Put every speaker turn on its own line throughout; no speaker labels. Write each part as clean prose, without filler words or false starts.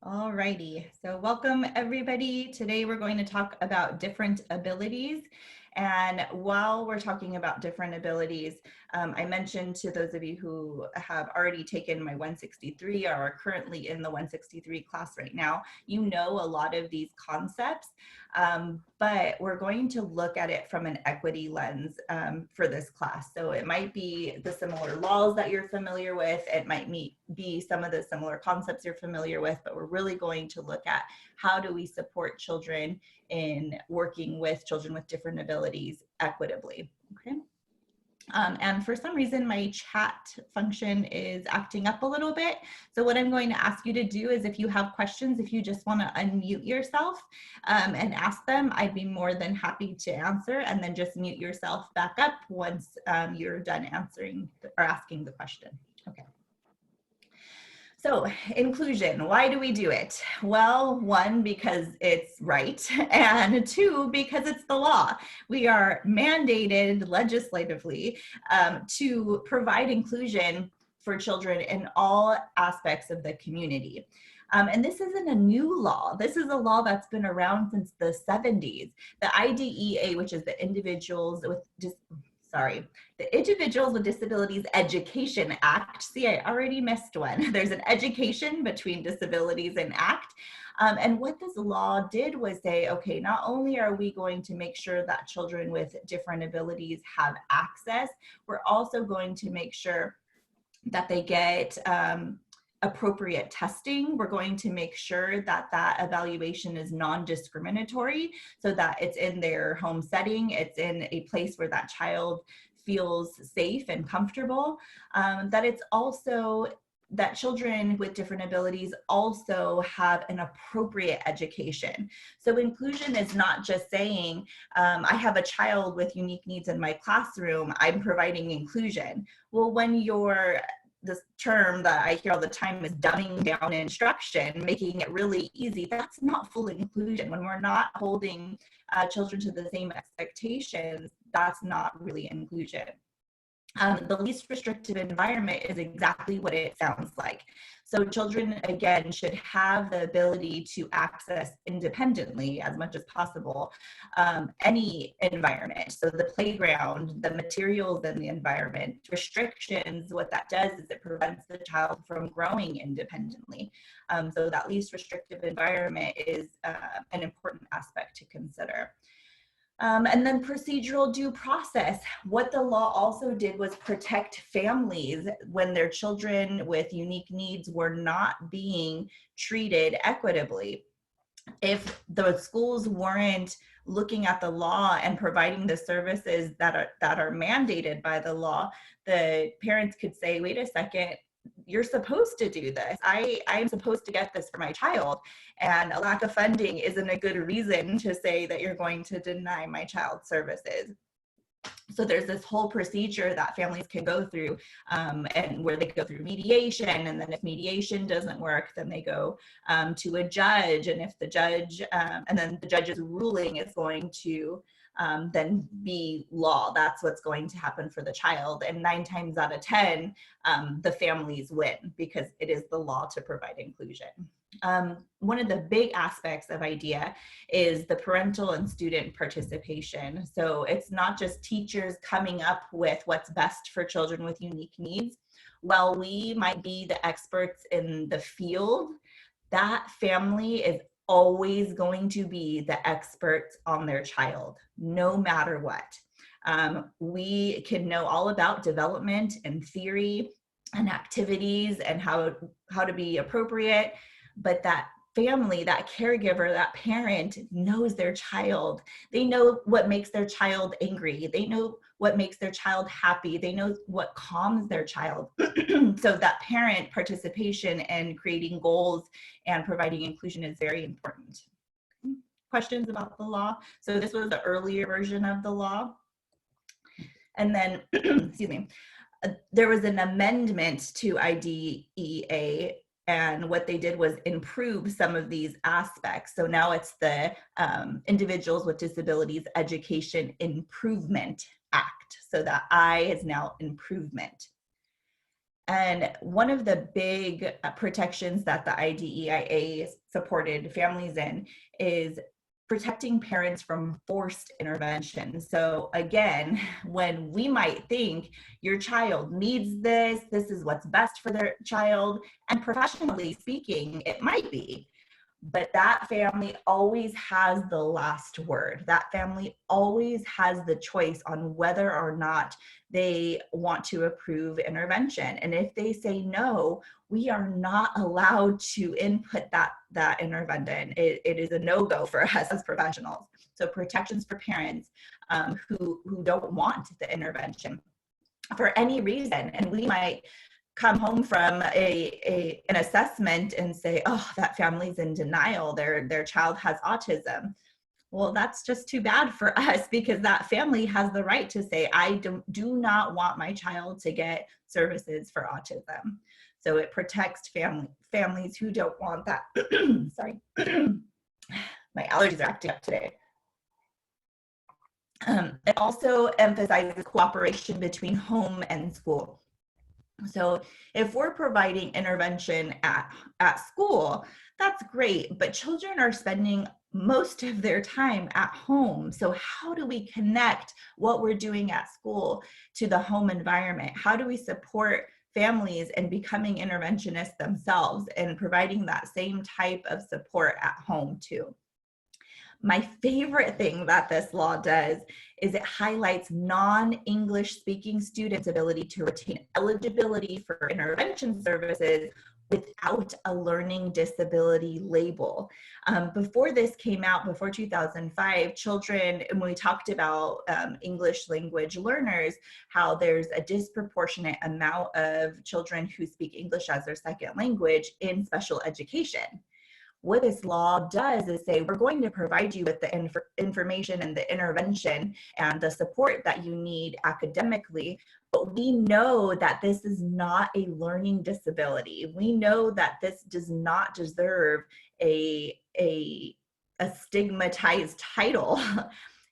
Alrighty, so welcome everybody. Today we're going to talk about different abilities. And while we're talking about different abilities, I mentioned to those of you who have already taken my 163 or are currently in the 163 class right now, you know a lot of these concepts, but we're going to look at it from an equity lens for this class. So it might be the similar laws that you're familiar with, it might be some of the similar concepts you're familiar with, but we're really going to look at how do we support children in working with children with different abilities equitably, okay? And for some reason, my chat function is acting up a little bit. So what I'm going to ask you to do is if you have questions, if you just want to unmute yourself and ask them, I'd be more than happy to answer, and then just mute yourself back up once you're done answering or asking the question. Okay. So inclusion, why do we do it? Well, one, because it's right, and two, because it's the law. We are mandated legislatively to provide inclusion for children in all aspects of the community. And this isn't a new law. This is a law that's been around since the 70s. The IDEA, which is the the Individuals with Disabilities Education Act. See, I already missed one. There's an education between disabilities and act. And what this law did was say, okay, not only are we going to make sure that children with different abilities have access, we're also going to make sure that they get appropriate testing. We're going to make sure that that evaluation is non-discriminatory so that it's in their home setting, it's in a place where that child feels safe and comfortable, that it's also that children with different abilities also have an appropriate education. So inclusion is not just saying, I have a child with unique needs in my classroom, I'm providing inclusion. Well, when you're this term that I hear all the time is dumbing down instruction, making it really easy, that's not full inclusion. When we're not holding children to the same expectations, that's not really inclusion. The least restrictive environment is exactly what it sounds like. So children, again, should have the ability to access independently as much as possible any environment. So the playground, the materials in the environment, restrictions, what that does is it prevents the child from growing independently. So that least restrictive environment is an important aspect to consider. And then procedural due process. What the law also did was protect families when their children with unique needs were not being treated equitably. If the schools weren't looking at the law and providing the services that are mandated by the law, the parents could say, wait a second, you're supposed to do this. I'm supposed to get this for my child. And a lack of funding isn't a good reason to say that you're going to deny my child services. So there's this whole procedure that families can go through and where they go through mediation. And then if mediation doesn't work, then they go to a judge. And if the judge, and then the judge's ruling is going to then be law. That's what's going to happen for the child. And 9 times out of 10, the families win because it is the law to provide inclusion. One of the big aspects of IDEA is the parental and student participation. So it's not just teachers coming up with what's best for children with unique needs. While we might be the experts in the field, that family is always going to be the experts on their child, no matter what. We can know all about development and theory and activities and how to be appropriate, but that family, that caregiver, that parent knows their child. They know what makes their child angry. They know what makes their child happy. They know what calms their child. So that parent participation and creating goals and providing inclusion is very important. Questions about the law? So this was the earlier version of the law. And then, excuse me, there was an amendment to IDEA, and what they did was improve some of these aspects. So now it's the Individuals with Disabilities Education Improvement Act. So that I is now improvement. And one of the big protections that the IDEIA supported families in is protecting parents from forced intervention. So again, when we might think your child needs this, this is what's best for their child, and professionally speaking, it might be, but that family always has the last word. That family always has the choice on whether or not they want to approve intervention. And if they say no, we are not allowed to input that intervention. It is a no-go for us as professionals. So protections for parents who don't want the intervention for any reason. And we might come home from an assessment and say, oh, that family's in denial, their child has autism. Well, that's just too bad for us, because that family has the right to say, I do not want my child to get services for autism. So it protects families who don't want that. Sorry. My allergies are acting up today. It also emphasizes cooperation between home and school. So if we're providing intervention at school, that's great, but children are spending most of their time at home. So how do we connect what we're doing at school to the home environment? How do we support families in becoming interventionists themselves and providing that same type of support at home too? My favorite thing that this law does is it highlights non-English speaking students' ability to retain eligibility for intervention services without a learning disability label. Before this came out, before 2005, children, and we talked about English language learners, how there's a disproportionate amount of children who speak English as their second language in special education. What this law does is say, we're going to provide you with the information and the intervention and the support that you need academically, but we know that this is not a learning disability. We know that this does not deserve a stigmatized title.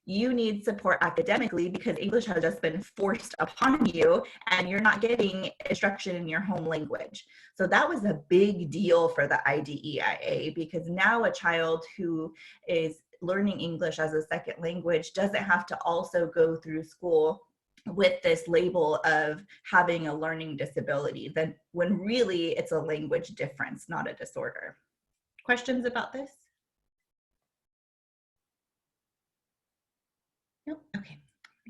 You need support academically because English has just been forced upon you and you're not getting instruction in your home language. So that was a big deal for the IDEIA, because now a child who is learning English as a second language doesn't have to also go through school with this label of having a learning disability, then when really it's a language difference, not a disorder. Questions about this? Nope. Okay,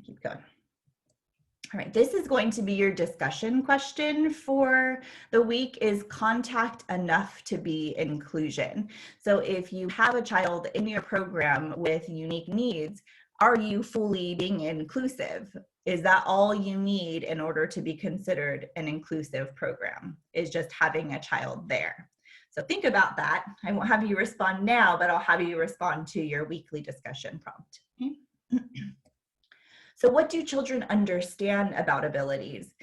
keep going. All right, this is going to be your discussion question for the week. Is contact enough to be inclusion? So if you have a child in your program with unique needs, are you fully being inclusive? Is that all you need in order to be considered an inclusive program, is just having a child there? So think about that. I won't have you respond now, but I'll have you respond to your weekly discussion prompt. Okay? So what do children understand about abilities?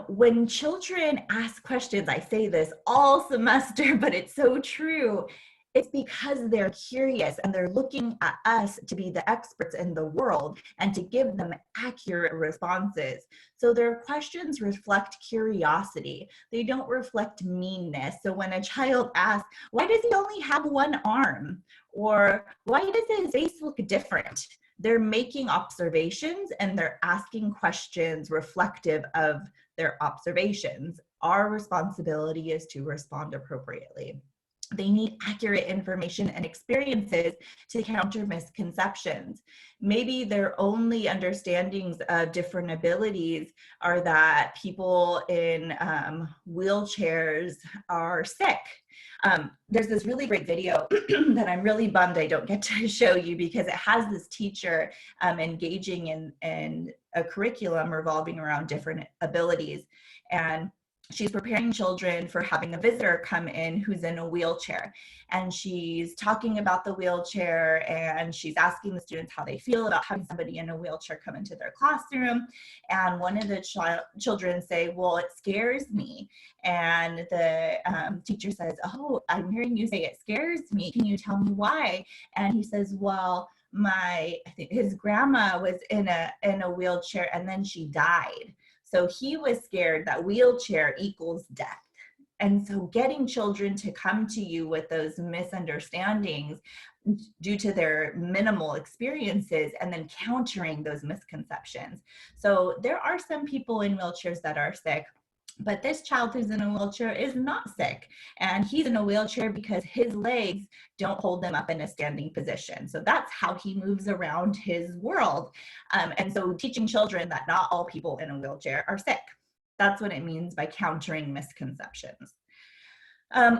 When children ask questions, I say this all semester, but it's so true. It's because they're curious and they're looking at us to be the experts in the world and to give them accurate responses. So their questions reflect curiosity. They don't reflect meanness. So when a child asks, why does he only have one arm? Or why does his face look different? They're making observations and they're asking questions reflective of their observations. Our responsibility is to respond appropriately. They need accurate information and experiences to counter misconceptions. Maybe their only understandings of different abilities are that people in wheelchairs are sick. There's this really great video that I'm really bummed I don't get to show you, because it has this teacher engaging in a curriculum revolving around different abilities. And she's preparing children for having a visitor come in who's in a wheelchair. And she's talking about the wheelchair and she's asking the students how they feel about having somebody in a wheelchair come into their classroom. And one of the children say, well, it scares me. And the teacher says, oh, I'm hearing you say it scares me. Can you tell me why? And he says, well, I think his grandma was in a wheelchair and then she died. So he was scared that wheelchair equals death. And so getting children to come to you with those misunderstandings due to their minimal experiences and then countering those misconceptions. So there are some people in wheelchairs that are sick, but this child who's in a wheelchair is not sick. And he's in a wheelchair because his legs don't hold him up in a standing position. So that's how he moves around his world. And so teaching children that not all people in a wheelchair are sick. That's what it means by countering misconceptions.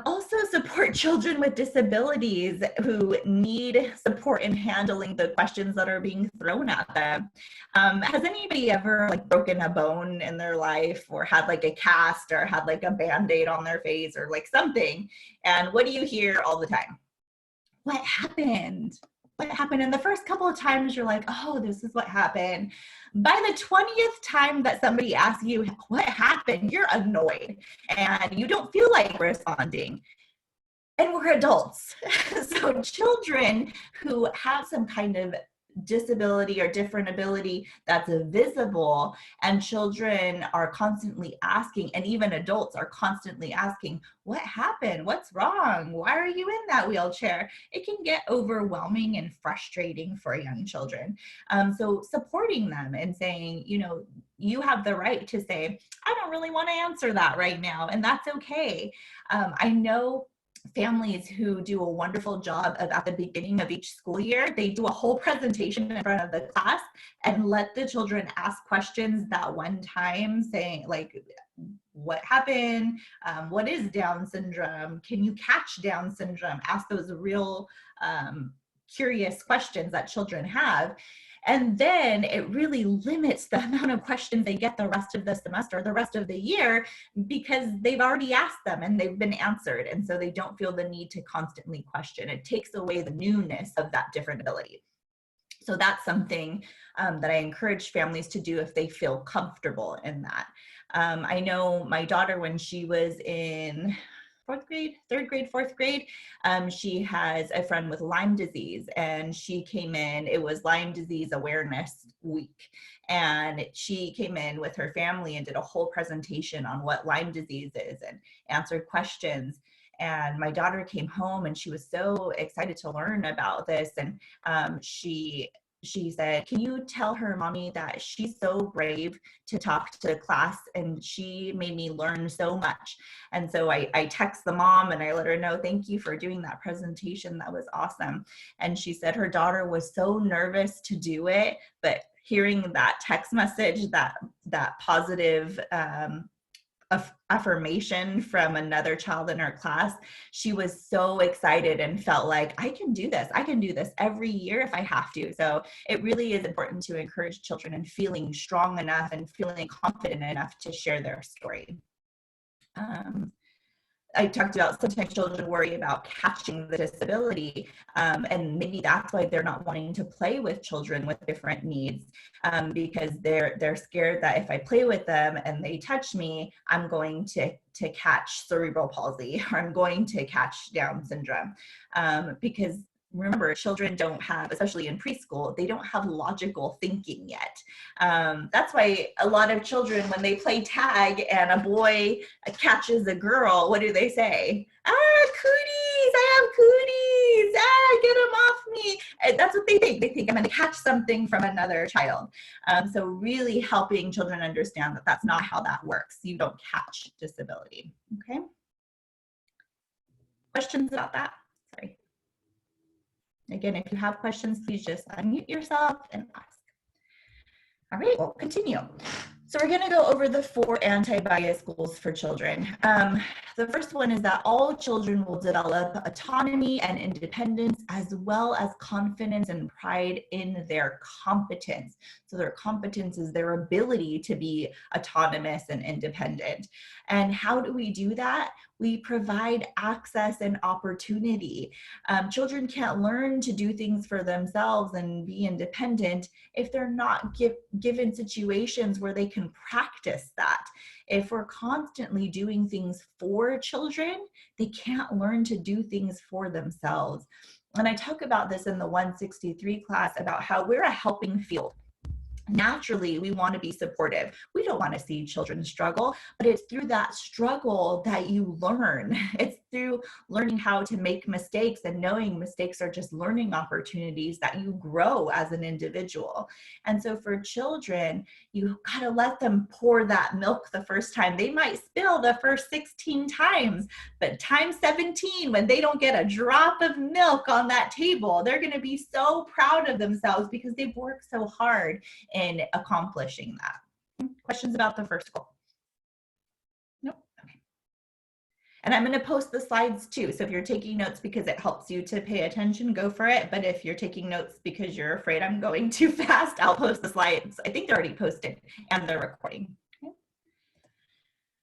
Also support children with disabilities who need support in handling the questions that are being thrown at them. Has anybody ever like broken a bone in their life, or had like a cast, or had like a Band-Aid on their face, or like something? And what do you hear all the time? What happened? What happened? And the first couple of times you're like, oh, this is what happened. By the 20th time that somebody asks you what happened, you're annoyed and you don't feel like responding. And we're adults. So children who have some kind of disability or different ability that's visible, and children are constantly asking, and even adults are constantly asking, what happened? What's wrong? Why are you in that wheelchair? It can get overwhelming and frustrating for young children. So supporting them and saying, you know, you have the right to say, I don't really want to answer that right now, and that's okay. I know families who do a wonderful job of, at the beginning of each school year, they do a whole presentation in front of the class and let the children ask questions that one time, saying like, what happened? What is Down syndrome? Can you catch Down syndrome? Ask those real curious questions that children have. And then it really limits the amount of questions they get the rest of the semester, the rest of the year, because they've already asked them and they've been answered. And so they don't feel the need to constantly question. It takes away the newness of that different ability. So that's something that I encourage families to do if they feel comfortable in that. I know my daughter, when she was in third grade, fourth grade, she has a friend with Lyme disease, and she came in, it was Lyme disease awareness week. And she came in with her family and did a whole presentation on what Lyme disease is and answered questions. And my daughter came home and she was so excited to learn about this. And she said, can you tell her mommy that she's so brave to talk to class, and she made me learn so much. And so I text the mom and I let her know, thank you for doing that presentation. That was awesome. And she said her daughter was so nervous to do it, but hearing that text message, that positive affirmation from another child in her class, she was so excited and felt like, I can do this. I can do this every year if I have to. So it really is important to encourage children in feeling strong enough and feeling confident enough to share their story. I talked about sometimes children worry about catching the disability, and maybe that's why they're not wanting to play with children with different needs, because they're scared that if I play with them and they touch me, I'm going to catch cerebral palsy, or I'm going to catch Down syndrome, because remember, children don't have, especially in preschool, they don't have logical thinking yet. That's why a lot of children, when they play tag and a boy catches a girl, what do they say? Ah, cooties, I have cooties, ah, get them off me. And that's what they think. They think I'm gonna catch something from another child. So really helping children understand that that's not how that works. You don't catch disability, okay? Questions about that? Sorry. Again, if you have questions, please just unmute yourself and ask. All right, we'll continue. So we're going to go over the 4 anti-bias goals for children. The first one is that all children will develop autonomy and independence, as well as confidence and pride in their competence. So their competence is their ability to be autonomous and independent. And how do we do that? We provide access and opportunity. Children can't learn to do things for themselves and be independent if they're not given situations where they can practice that. If we're constantly doing things for children, they can't learn to do things for themselves. And I talk about this in the 163 class about how we're a helping field. naturally we want to be supportive. We don't want to see children struggle, but it's through that struggle that you learn. It's through learning how to make mistakes and knowing mistakes are just learning opportunities that you grow as an individual. And so for children, you got to let them pour that milk the first time. They might spill the first 16 times, but time 17, when they don't get a drop of milk on that table, they're going to be so proud of themselves because they've worked so hard in accomplishing that. Questions about the first goal? Nope. Okay. And I'm going to post the slides too. So if you're taking notes because it helps you to pay attention, go for it. But if you're taking notes because you're afraid I'm going too fast, I'll post the slides. I think they're already posted and they're recording. Okay.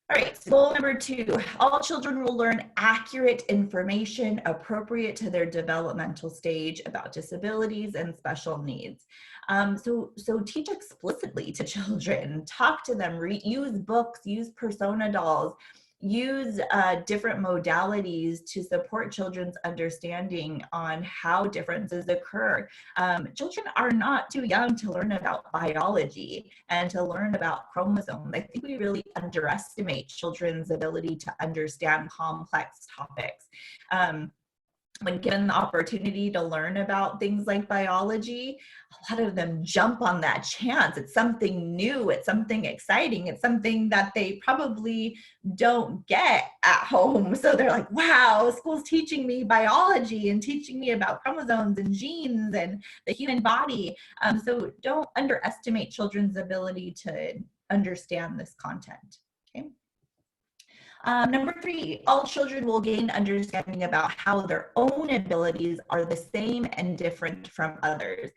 All right, so goal number 2, all children will learn accurate information appropriate to their developmental stage about disabilities and special needs. So teach explicitly to children, talk to them, use books, use persona dolls, use different modalities to support children's understanding on how differences occur. Children are not too young to learn about biology and to learn about chromosomes. I think we really underestimate children's ability to understand complex topics. When given the opportunity to learn about things like biology, a lot of them jump on that chance. It's something new, it's something exciting, it's something that they probably don't get at home. So they're like, wow, school's teaching me biology and teaching me about chromosomes and genes and the human body. So don't underestimate children's ability to understand this content. Okay. Number 3, all children will gain understanding about how their own abilities are the same and different from others.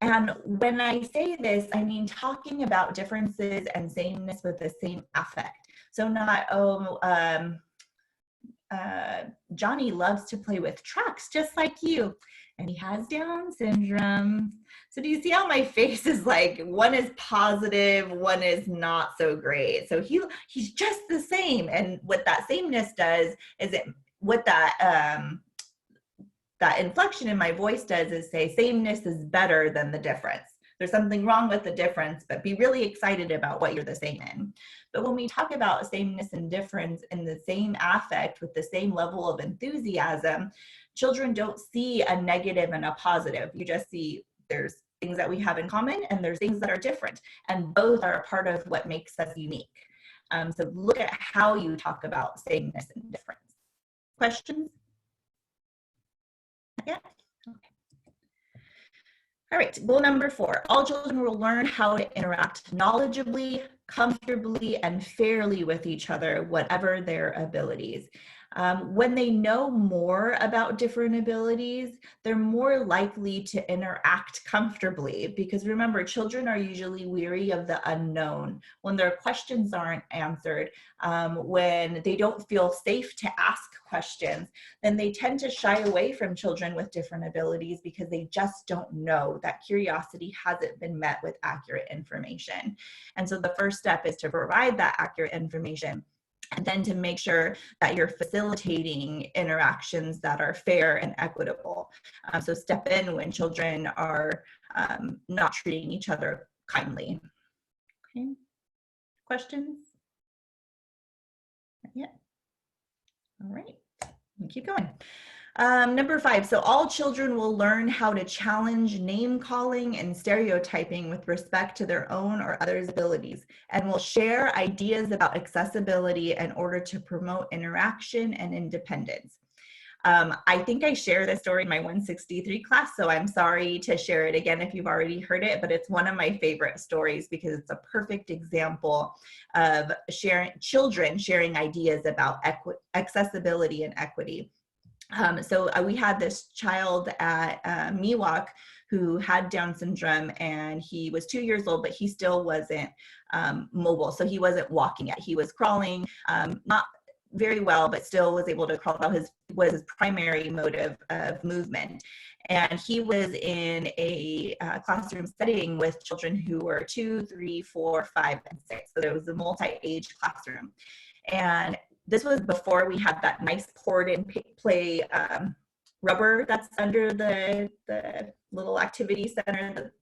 And when I say this, I mean talking about differences and sameness with the same affect. So not, Johnny loves to play with trucks just like you, and he has Down syndrome. So do you see how my face is like, one is positive, one is not so great. So he's just the same. And what that sameness does is what that inflection in my voice does is say sameness is better than the difference. There's something wrong with the difference, but be really excited about what you're the same in. But when we talk about sameness and difference in the same affect with the same level of enthusiasm, children don't see a negative and a positive. You just see there's things that we have in common and there's things that are different. And both are a part of what makes us unique. So look at how you talk about sameness and difference. Questions? Yeah. Okay. All right, goal number 4, all children will learn how to interact knowledgeably, comfortably, and fairly with each other, whatever their abilities. When they know more about different abilities, they're more likely to interact comfortably because remember, children are usually weary of the unknown. When their questions aren't answered, when they don't feel safe to ask questions, then they tend to shy away from children with different abilities because they just don't know. That curiosity hasn't been met with accurate information. And so the first step is to provide that accurate information, and then to make sure that you're facilitating interactions that are fair and equitable. So step in when children are not treating each other kindly. Okay. Questions? Not yet. All right, we'll keep going. Number 5, so all children will learn how to challenge name calling and stereotyping with respect to their own or others' abilities, and will share ideas about accessibility in order to promote interaction and independence. I think I shared this story in my 163 class, so I'm sorry to share it again if you've already heard it, but it's one of my favorite stories because it's a perfect example of children sharing ideas about accessibility and equity. So we had this child at Miwok who had Down syndrome, and he was 2 years old, but he still wasn't mobile. So he wasn't walking yet. He was crawling, not very well, but still was able to crawl. Was his primary mode of movement. And he was in a classroom setting with children who were 2, 3, 4, 5, and 6. So there was a multi-age classroom. And this was before we had that nice poured in play rubber that's under the little activity center.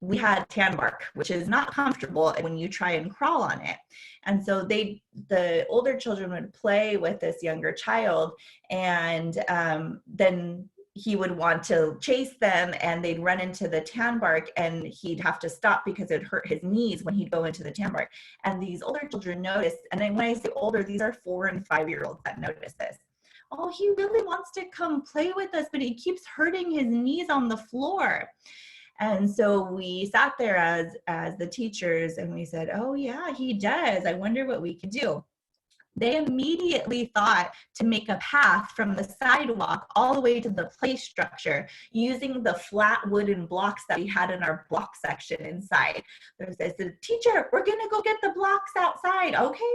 we had tan bark, which is not comfortable when you try and crawl on it. And so the older children would play with this younger child, and then he would want to chase them, and they'd run into the tan bark, and he'd have to stop because it would hurt his knees when he'd go into the tan bark. And these older children noticed, and then when I say older, these are 4 and 5-year-olds that notice this. Oh, he really wants to come play with us, but he keeps hurting his knees on the floor. And so we sat there as the teachers, and we said, oh yeah, he does. I wonder what we could do. They immediately thought to make a path from the sidewalk all the way to the play structure using the flat wooden blocks that we had in our block section inside. They said, teacher, we're gonna go get the blocks outside. Okay,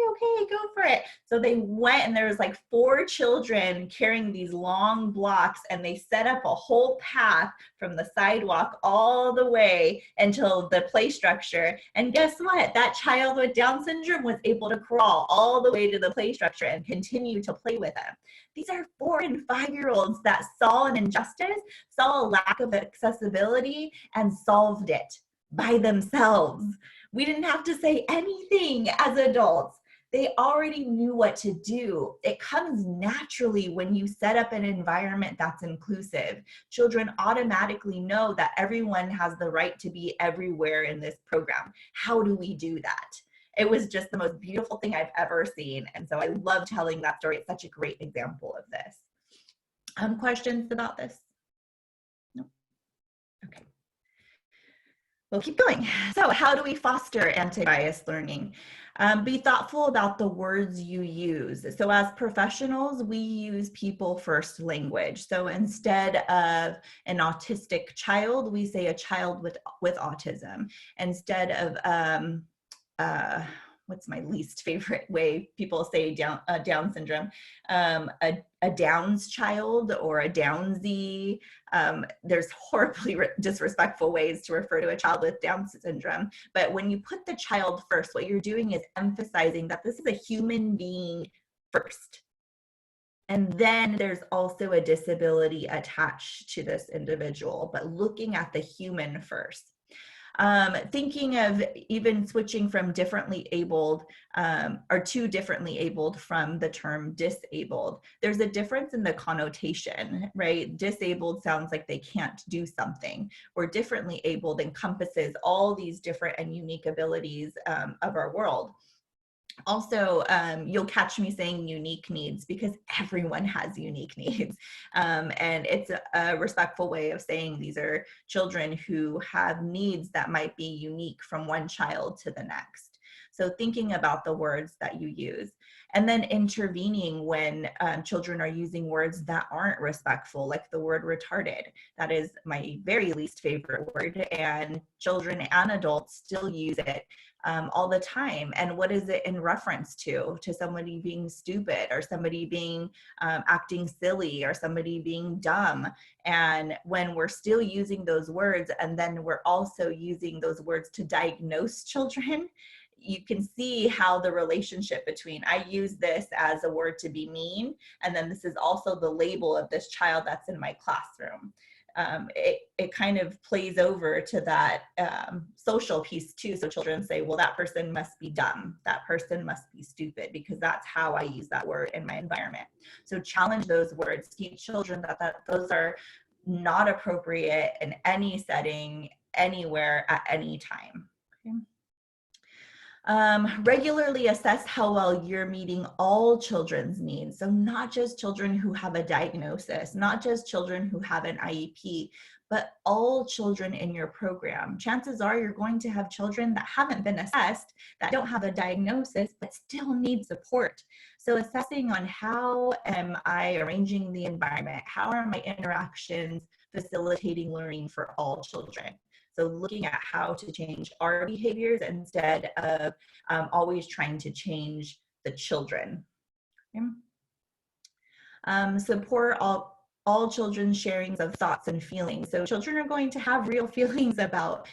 go for it. So they went, and there was like 4 children carrying these long blocks, and they set up a whole path from the sidewalk all the way until the play structure. And guess what? That child with Down syndrome was able to crawl all the way to the play structure and continue to play with them. These are 4 and 5-year-olds that saw an injustice, saw a lack of accessibility, and solved it by themselves. We didn't have to say anything as adults. They already knew what to do. It comes naturally when you set up an environment that's inclusive. Children automatically know that everyone has the right to be everywhere in this program. How do we do that? It was just the most beautiful thing I've ever seen. And so I love telling that story. It's such a great example of this. Questions about this? No? Okay. We'll keep going. So how do we foster anti-bias learning? Be thoughtful about the words you use. So as professionals, we use people first language. So instead of an autistic child, we say a child with autism. Instead of what's my least favorite way people say Down syndrome, a Downs child or a Downsy. There's horribly disrespectful ways to refer to a child with Down syndrome. But when you put the child first, what you're doing is emphasizing that this is a human being first. And then there's also a disability attached to this individual, but looking at the human first. Thinking of even switching from differently abled or to differently abled from the term disabled. There's a difference in the connotation, right? Disabled sounds like they can't do something, or differently abled encompasses all these different and unique abilities of our world. Also, you'll catch me saying unique needs because everyone has unique needs. And it's a respectful way of saying these are children who have needs that might be unique from one child to the next. So thinking about the words that you use, and then intervening when children are using words that aren't respectful, like the word retarded. That is my very least favorite word, and children and adults still use it all the time. And what is it in reference to? To somebody being stupid, or somebody being acting silly, or somebody being dumb. And when we're still using those words, and then we're also using those words to diagnose children, you can see how the relationship between, I use this as a word to be mean, and then this is also the label of this child that's in my classroom. It kind of plays over to that social piece too. So children say, well, that person must be dumb. That person must be stupid, because that's how I use that word in my environment. So challenge those words, teach children that those are not appropriate in any setting, anywhere, at any time. Okay. Regularly assess how well you're meeting all children's needs. So not just children who have a diagnosis, not just children who have an IEP, but all children in your program. Chances are you're going to have children that haven't been assessed, that don't have a diagnosis, but still need support. So assessing on how am I arranging the environment? How are my interactions facilitating learning for all children? So looking at how to change our behaviors instead of always trying to change the children. Okay. Support all children's sharings of thoughts and feelings. So children are going to have real feelings about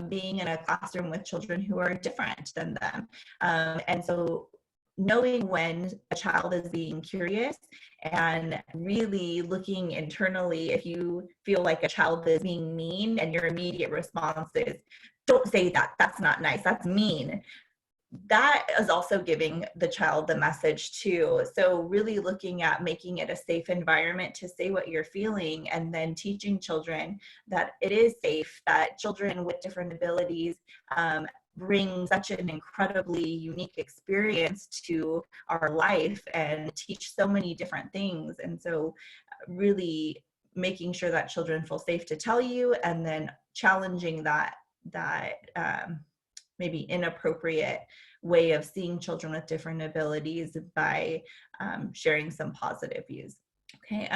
being in a classroom with children who are different than them. And so knowing when a child is being curious and really looking internally. If you feel like a child is being mean and your immediate response is, don't say that, that's not nice, that's mean, that is also giving the child the message too. So really looking at making it a safe environment to say what you're feeling, and then teaching children that it is safe, that children with different abilities bring such an incredibly unique experience to our life and teach so many different things. And so really making sure that children feel safe to tell you, and then challenging that maybe inappropriate way of seeing children with different abilities by sharing some positive views. Okay,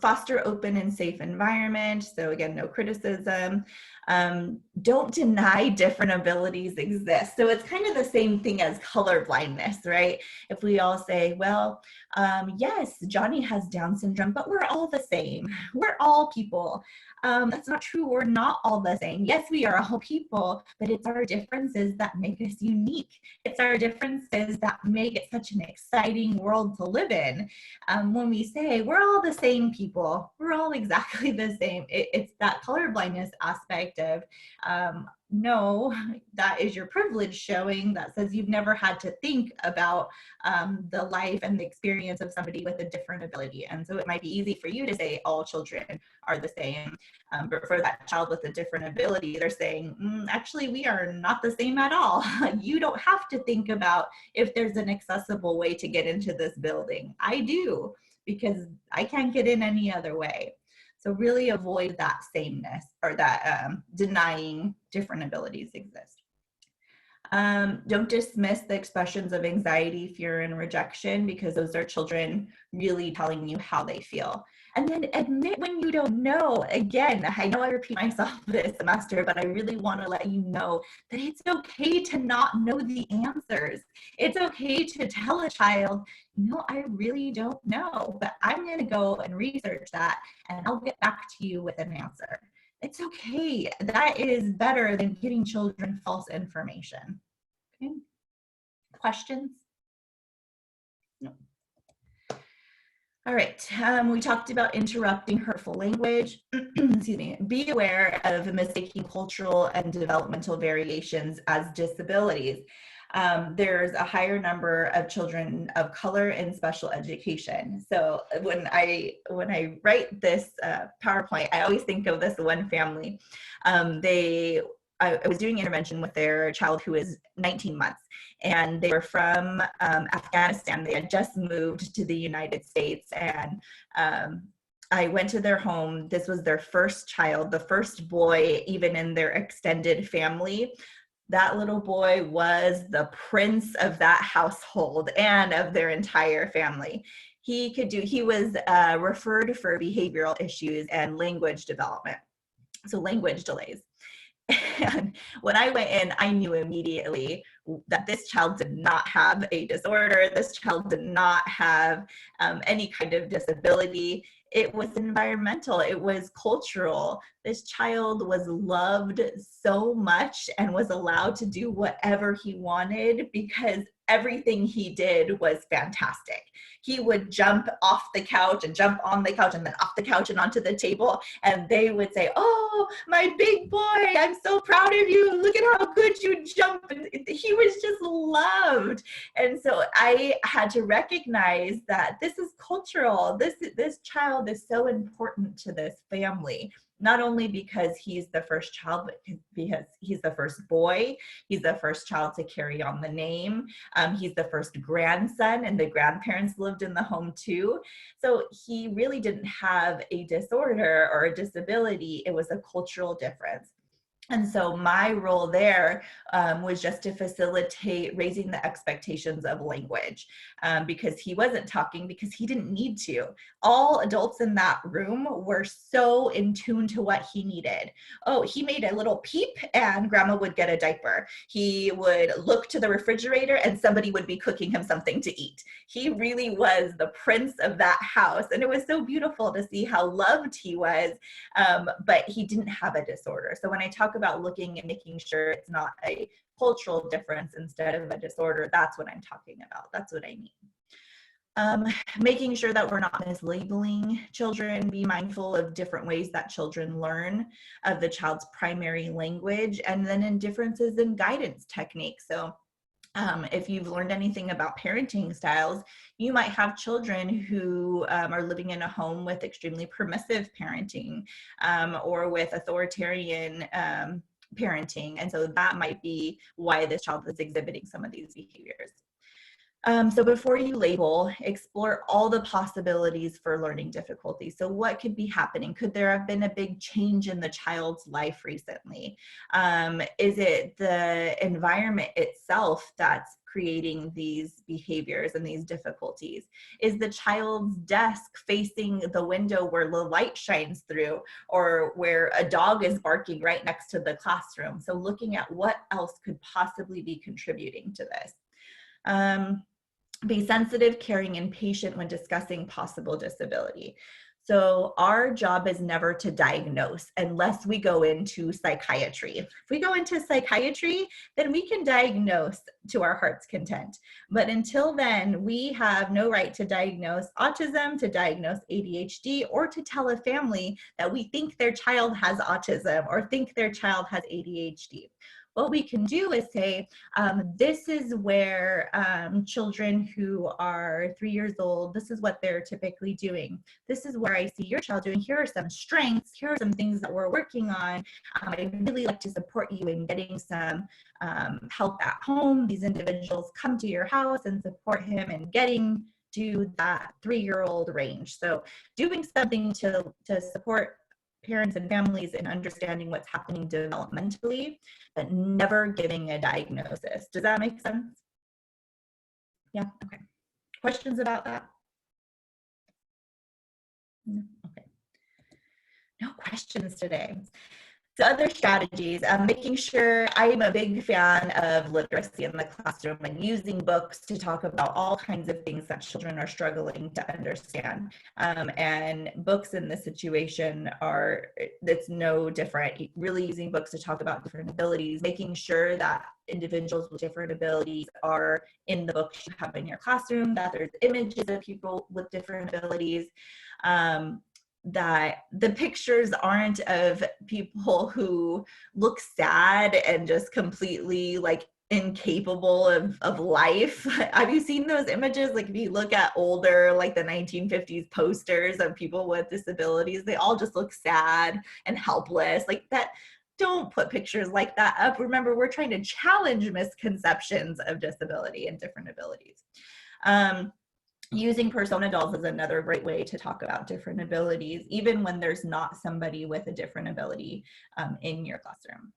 foster open and safe environment. So again, no criticism. Don't deny different abilities exist. So it's kind of the same thing as color blindness, right? If we all say, well, yes, Johnny has Down syndrome, but we're all the same. We're all people. That's not true. We're not all the same. Yes, we are all people, but it's our differences that make us unique. It's our differences that make it such an exciting world to live in. When we say we're all the same people, we're all exactly the same, it's that colorblindness aspect of no, that is your privilege showing, that says you've never had to think about the life and the experience of somebody with a different ability. And so it might be easy for you to say all children are the same, but for that child with a different ability, they're saying, actually, we are not the same at all. You don't have to think about if there's an accessible way to get into this building. I do, because I can't get in any other way. So really avoid that sameness, or that denying different abilities exist. Don't dismiss the expressions of anxiety, fear, and rejection, because those are children really telling you how they feel. And then admit when you don't know. Again, I know I repeat myself this semester, but I really want to let you know that it's okay to not know the answers. It's okay to tell a child, I really don't know, but I'm going to go and research that, and I'll get back to you with an answer. It's okay. That is better than giving children false information. Okay. Questions? No. All right, we talked about interrupting hurtful language. Excuse me. Be aware of mistaking cultural and developmental variations as disabilities. There's a higher number of children of color in special education. So when I write this PowerPoint, I always think of this one family. I was doing intervention with their child who is 19 months, and they were from Afghanistan. They had just moved to the United States, and I went to their home. This was their first child, the first boy, even in their extended family. That little boy was the prince of that household and of their entire family. He was referred for behavioral issues and language development, so language delays. And when I went in, I knew immediately that this child did not have a disorder. This child did not have any kind of disability. It was environmental. It was cultural. This child was loved so much and was allowed to do whatever he wanted because everything he did was fantastic. He would jump off the couch and jump on the couch and then off the couch and onto the table. And they would say, "Oh, my big boy, I'm so proud of you. Look at how good you jump." And he was just loved. And so I had to recognize that this is cultural. This child is so important to this family. Not only because he's the first child, but because he's the first boy, he's the first child to carry on the name, he's the first grandson, and the grandparents lived in the home too. So he really didn't have a disorder or a disability, it was a cultural difference. And so my role there was just to facilitate raising the expectations of language, because he wasn't talking because he didn't need to. All adults in that room were so in tune to what he needed. Oh, he made a little peep and grandma would get a diaper. He would look to the refrigerator and somebody would be cooking him something to eat. He really was the prince of that house. And it was so beautiful to see how loved he was, but he didn't have a disorder. So when I talk about looking and making sure it's not a cultural difference instead of a disorder, that's what I'm talking about. That's what I mean. Making sure that we're not mislabeling children, be mindful of different ways that children learn of the child's primary language, and then in differences in guidance techniques. So if you've learned anything about parenting styles, you might have children who are living in a home with extremely permissive parenting or with authoritarian parenting. And so that might be why this child is exhibiting some of these behaviors. So before you label, explore all the possibilities for learning difficulties. So what could be happening? Could there have been a big change in the child's life recently? Is it the environment itself that's creating these behaviors and these difficulties? Is the child's desk facing the window where the light shines through, or where a dog is barking right next to the classroom? So looking at what else could possibly be contributing to this. Be sensitive, caring, and patient when discussing possible disability. So our job is never to diagnose unless we go into psychiatry. If we go into psychiatry, then we can diagnose to our heart's content. But until then, we have no right to diagnose autism, to diagnose ADHD, or to tell a family that we think their child has autism or think their child has ADHD. What we can do is say, this is where children who are 3 years old, this is what they're typically doing. This is where I see your child doing. Here are some strengths. Here are some things that we're working on. I'd really like to support you in getting some help at home. These individuals come to your house and support him in getting to that 3-year-old range. So doing something to support parents and families in understanding what's happening developmentally, but never giving a diagnosis. Does that make sense? Yeah, okay. Questions about that? No, okay. No questions today. So other strategies, making sure, I'm a big fan of literacy in the classroom and using books to talk about all kinds of things that children are struggling to understand. And books in this situation it's no different. Really using books to talk about different abilities, making sure that individuals with different abilities are in the books you have in your classroom, that there's images of people with different abilities. That the pictures aren't of people who look sad and just completely like incapable of life. Have you seen those images? Like if you look at older, like the 1950s posters of people with disabilities, they all just look sad and helpless. Like that, don't put pictures like that up. Remember, we're trying to challenge misconceptions of disability and different abilities. Using persona dolls is another great way to talk about different abilities, even when there's not somebody with a different ability in your classroom.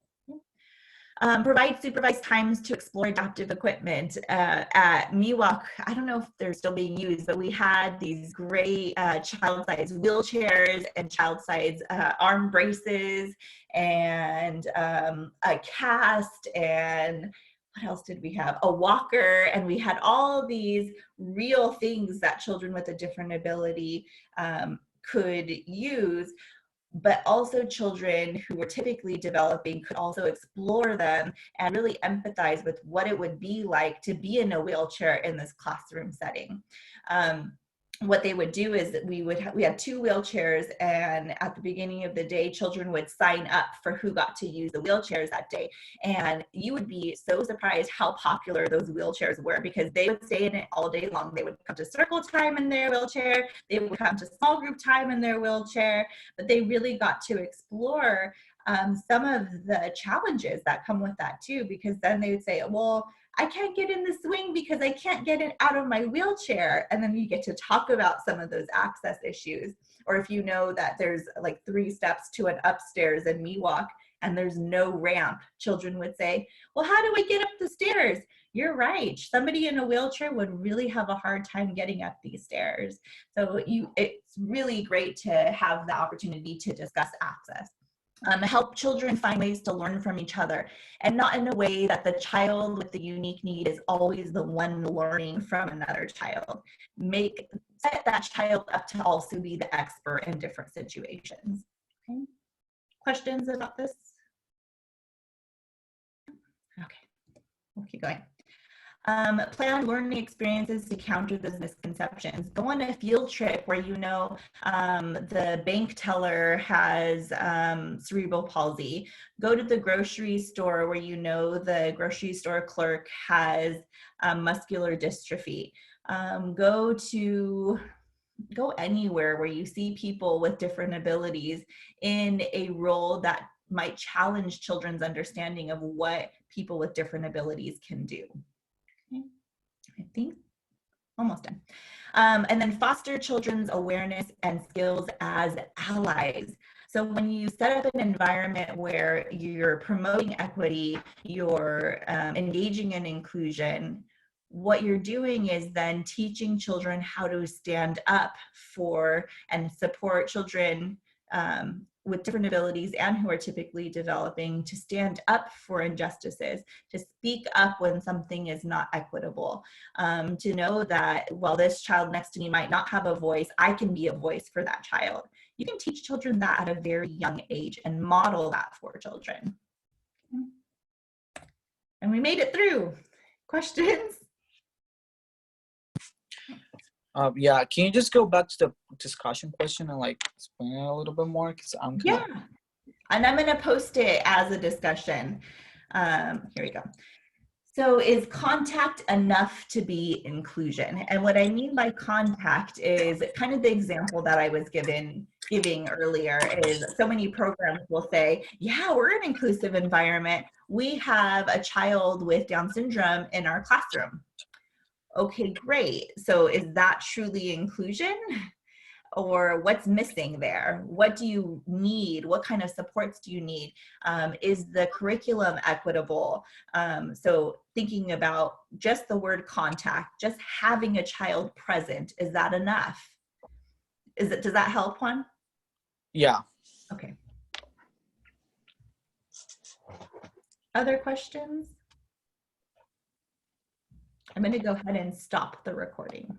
Provide supervised times to explore adaptive equipment. At Miwok, I don't know if they're still being used, but we had these great child-sized wheelchairs and child-sized arm braces and a cast, and what else did we have? A walker, and we had all these real things that children with a different ability could use, but also children who were typically developing could also explore them and really empathize with what it would be like to be in a wheelchair in this classroom setting. What they would do is that we had 2 wheelchairs, and at the beginning of the day, children would sign up for who got to use the wheelchairs that day. And you would be so surprised how popular those wheelchairs were, because they would stay in it all day long. They would come to circle time in their wheelchair, they would come to small group time in their wheelchair, but they really got to explore some of the challenges that come with that too, because then they would say, well, I can't get in the swing because I can't get it out of my wheelchair. And then you get to talk about some of those access issues. Or if you know that there's like 3 steps to an upstairs in Miwok and there's no ramp, children would say, well, how do I get up the stairs? You're right. Somebody in a wheelchair would really have a hard time getting up these stairs. So it's really great to have the opportunity to discuss access. Help children find ways to learn from each other, and not in a way that the child with the unique need is always the one learning from another child. Set that child up to also be the expert in different situations. Okay. Questions about this? Okay, we'll keep going. Plan learning experiences to counter those misconceptions. Go on a field trip where you know the bank teller has cerebral palsy. Go to the grocery store where you know the grocery store clerk has muscular dystrophy. Go anywhere where you see people with different abilities in a role that might challenge children's understanding of what people with different abilities can do. Okay. I think almost done. And then foster children's awareness and skills as allies. So when you set up an environment where you're promoting equity, you're engaging in inclusion, what you're doing is then teaching children how to stand up for and support children with different abilities and who are typically developing, to stand up for injustices, to speak up when something is not equitable, to know that while this child next to me might not have a voice, I can be a voice for that child. You can teach children that at a very young age and model that for children. And we made it through. Questions?
Yeah, can you just go back to the discussion question and like explain it a little bit more? Because I'm
Yeah, and I'm going to post it as a discussion. Here we go. So is contact enough to be inclusion? And what I mean by contact is kind of the example that I was giving earlier is so many programs will say, yeah, we're an inclusive environment. We have a child with Down syndrome in our classroom. Okay, great. So is that truly inclusion? Or what's missing there? What do you need? What kind of supports do you need? Is the curriculum equitable? So thinking about just the word contact, just having a child present, is that enough? Does that help, Juan?
Yeah.
Okay. Other questions? I'm going to go ahead and stop the recording.